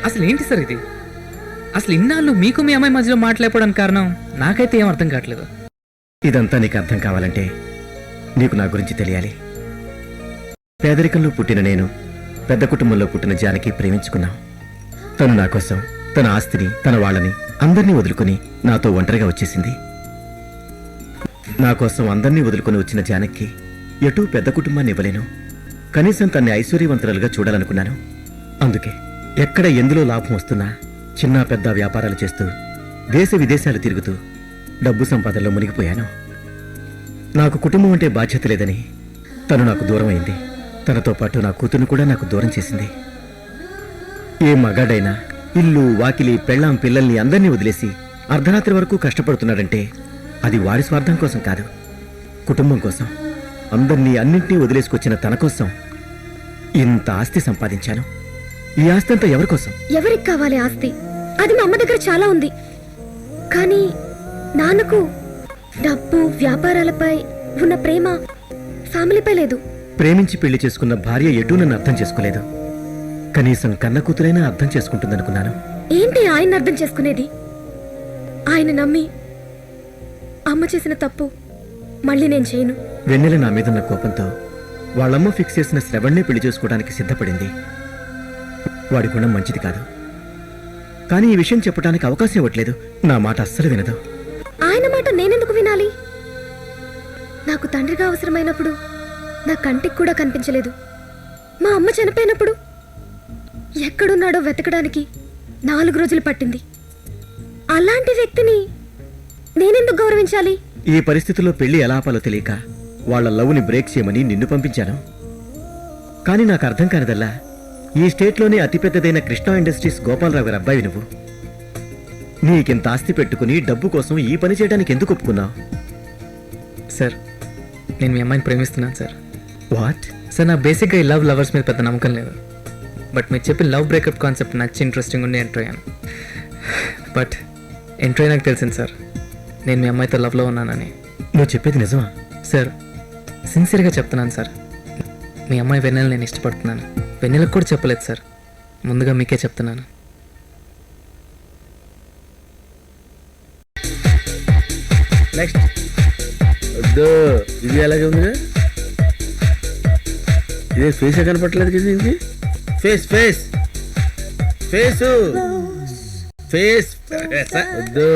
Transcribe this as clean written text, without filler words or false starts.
అసలు ఏంటి సార్ ఇది? అసలు ఇన్నాళ్ళు మీకు మీ అమ్మాయి మధ్యలో మాట్లాడడానికి కారణం నాకైతే ఏం అర్థం కావట్లేదు. ఇదంతా నీకు అర్థం కావాలంటే నీకు నా గురించి తెలియాలి. పేదరికంలో పుట్టిన నేను పెద్ద కుటుంబంలో పుట్టిన జానకి ప్రేమించుకున్నాం. తను నా కోసం తన ఆస్తిని, తన వాళ్ళని అందర్నీ వదులుకుని నాతో ఒంటరిగా వచ్చేసింది. నా కోసం అందర్నీ వదులుకొని వచ్చిన జానకి ఎటూ పెద్ద కుటుంబాన్ని ఇవ్వలేను. కనీసం తన్ని ఐశ్వర్యవంతురాలుగా చూడాలనుకున్నాను. అందుకే ఎక్కడ ఎందులో లాభం వస్తున్నా చిన్న పెద్ద వ్యాపారాలు చేస్తూ దేశ విదేశాలు తిరుగుతూ డబ్బు సంపాదనలో మునిగిపోయాను. నాకు కుటుంబం అంటే బాధ్యత లేదని తను నాకు దూరం అయింది. తనతో పాటు నా కూతురును కూడా నాకు దూరం చేసింది. ఏ మగాడైనా ఇల్లు, వాకిలి, పెళ్ళాం, పిల్లల్ని అందరినీ వదిలేసి అర్ధరాత్రి వరకు కష్టపడుతున్నాడంటే అది వాడి స్వార్థం కోసం కాదు, కుటుంబం కోసం. అందర్నీ అన్నింటినీ వదిలేసుకొచ్చిన తన కోసం ఇంత ఆస్తి సంపాదించాను. ఈ ఆస్తి అంతా ఎవరి కోసం? ఎవరికి కావాలి ఆస్తి? అది మా అమ్మ దగ్గర చాలా ఉంది. కానీ నాన్నకు డబ్బు, వ్యాపారాలపై ఉన్న ప్రేమ ఫ్యామిలీపై లేదు. ప్రేమించి పెళ్లి చేసుకున్న భార్య ఎటూ నన్ను అర్థం చేసుకోలేదు. కనీసం కన్న కూతురైనా అర్థం చేసుకుంటుందనుకున్నాను. ఏంటి ఆయన అర్థం చేసుకునేది? ఆయన నమ్మి అమ్మ చేసిన తప్పు మళ్ళీ నేను చేయను. వెన్నెల నా మీదున్న కోపంతో వాళ్ళమ్మ ఫిక్స్ చేసిన శ్రవణ్ణే పెళ్లి చేసుకోవడానికి సిద్ధపడింది. వాడి గుణం మంచిది కాదు. కానీ ఈ విషయం చెప్పడానికి అవకాశం ఇవ్వట్లేదు. నా మాట అస్సలు వినదు. ఆయన మాట నేనెందుకు వినాలి? నాకు తండ్రిగా అవసరమైనప్పుడు నా కంటికి కూడా కనిపించలేదు. మా అమ్మ చనిపోయినప్పుడు ఎక్కడున్నాడో వెతకడానికి 4 రోజులు పట్టింది. అలాంటి వ్యక్తిని నేనెందుకు గౌరవించాలి? ఈ పరిస్థితుల్లో పెళ్లి ఎలా ఆపాలో తెలియక వాళ్ళ లవ్ని బ్రేక్ చేయమని నిన్ను పంపించాను. కానీ నాకు అర్థం కానిదల్లా, ఈ స్టేట్లోనే అతిపెద్దదైన కృష్ణా ఇండస్ట్రీస్ గోపాలరావు గారి అబ్బాయి నువ్వు. నీకింత ఆస్తి పెట్టుకుని డబ్బు కోసం ఈ పని చేయడానికి ఎందుకు ఒప్పుకున్నావు? సార్, నేను మీ అమ్మాయిని ప్రేమిస్తున్నాను సార్. వాట్? సార్, నా బేసిక్గా ఈ లవర్స్ మీద పెద్ద నమ్మకం లేదు. బట్ మీరు చెప్పిన లవ్ బ్రేకప్ కాన్సెప్ట్ నచ్చి ఇంట్రెస్టింగ్ ఉండి ఎంటర్ అయ్యాను. బట్ ఎంటర్ అయినాక తెలిసింది సార్, నేను మీ అమ్మాయితో లవ్లో ఉన్నానని. నువ్వు చెప్పేది నిజమా? సార్, సిన్సియర్గా చెప్తున్నాను సార్. మీ అమ్మాయి వెన్నెల నేను ఇష్టపడుతున్నాను. వెన్నెలకు కూడా చెప్పలేదు సార్, ముందుగా మీకే చెప్తున్నాను. నెక్స్ట్ ఇది అలాగే ఉంది. ఇదే ఫేస్ కనపట్లేదు కదా. ఇది ఫేస్ ఫేస్ ఫేస్ ఫేస్ వద్దు.